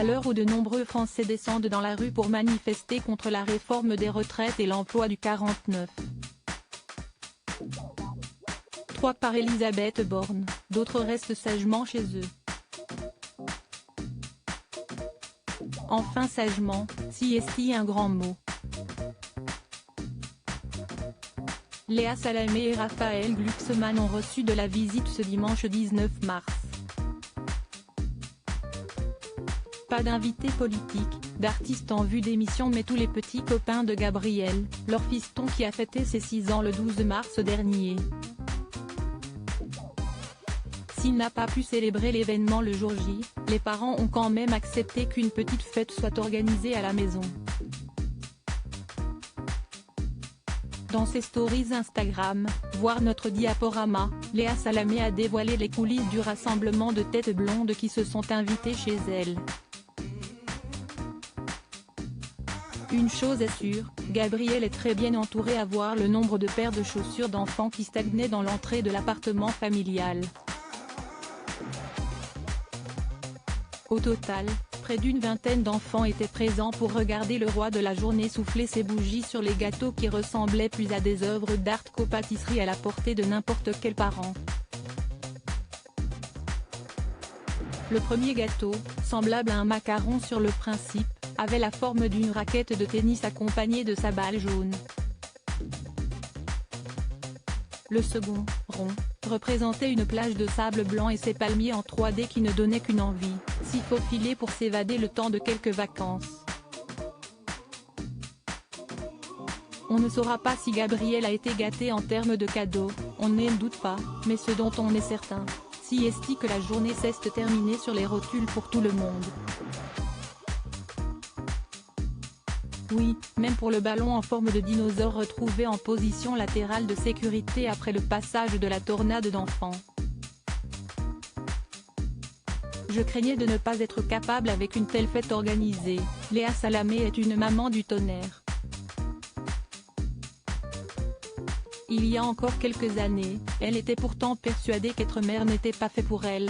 À l'heure où de nombreux Français descendent dans la rue pour manifester contre la réforme des retraites et l'emploi du 49. 3 par Elisabeth Borne, d'autres restent sagement chez eux. Enfin sagement, siesti un grand mot. Léa Salamé et Raphaël Glucksmann ont reçu de la visite ce dimanche 19 mars. Pas d'invités politiques, d'artistes en vue d'émission mais tous les petits copains de Gabriel, leur fiston qui a fêté ses 6 ans le 12 mars dernier. S'il n'a pas pu célébrer l'événement le jour J, les parents ont quand même accepté qu'une petite fête soit organisée à la maison. Dans ses stories Instagram, voir notre diaporama, Léa Salamé a dévoilé les coulisses du rassemblement de têtes blondes qui se sont invitées chez elle. Une chose est sûre, Gabriel est très bien entouré à voir le nombre de paires de chaussures d'enfants qui stagnaient dans l'entrée de l'appartement familial. Au total, près d'une vingtaine d'enfants étaient présents pour regarder le roi de la journée souffler ses bougies sur les gâteaux qui ressemblaient plus à des œuvres d'art qu'aux pâtisseries à la portée de n'importe quel parent. Le premier gâteau, semblable à un macaron sur le principe, avait la forme d'une raquette de tennis accompagnée de sa balle jaune. Le second, rond, représentait une plage de sable blanc et ses palmiers en 3D qui ne donnaient qu'une envie, s'y faufiler pour s'évader le temps de quelques vacances. On ne saura pas si Gabriel a été gâté en termes de cadeaux, on ne doute pas, mais ce dont on est certain, c'est que la journée s'est terminée sur les rotules pour tout le monde. Oui, même pour le ballon en forme de dinosaure retrouvé en position latérale de sécurité après le passage de la tornade d'enfants. Je craignais de ne pas être capable avec une telle fête organisée. Léa Salamé est une maman du tonnerre. Il y a encore quelques années, elle était pourtant persuadée qu'être mère n'était pas fait pour elle.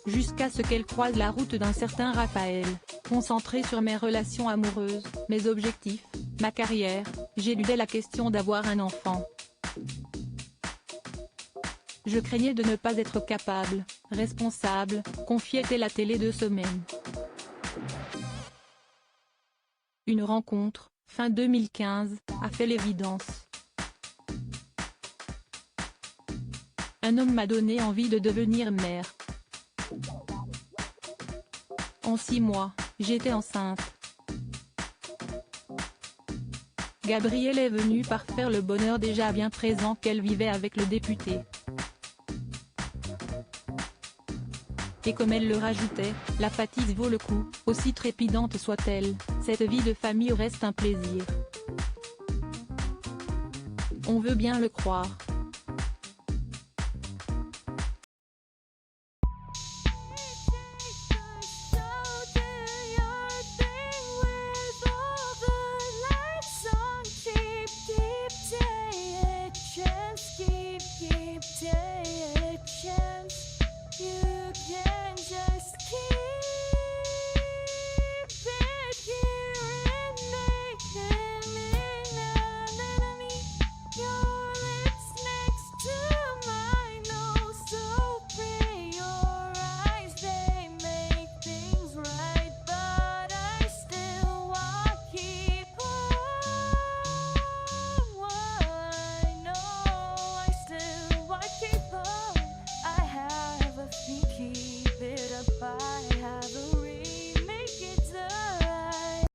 Jusqu'à ce qu'elle croise la route d'un certain Raphaël. Concentré sur mes relations amoureuses, mes objectifs, ma carrière, j'éludais la question d'avoir un enfant. Je craignais de ne pas être capable, responsable, confiait-elle à Télé 2 Semaines. Une rencontre, fin 2015, a fait l'évidence. Un homme m'a donné envie de devenir mère. En 6 mois, j'étais enceinte. Gabriel est venu parfaire le bonheur déjà bien présent qu'elle vivait avec le député. Et comme elle le rajoutait, la fatigue vaut le coup, aussi trépidante soit-elle, cette vie de famille reste un plaisir. On veut bien le croire.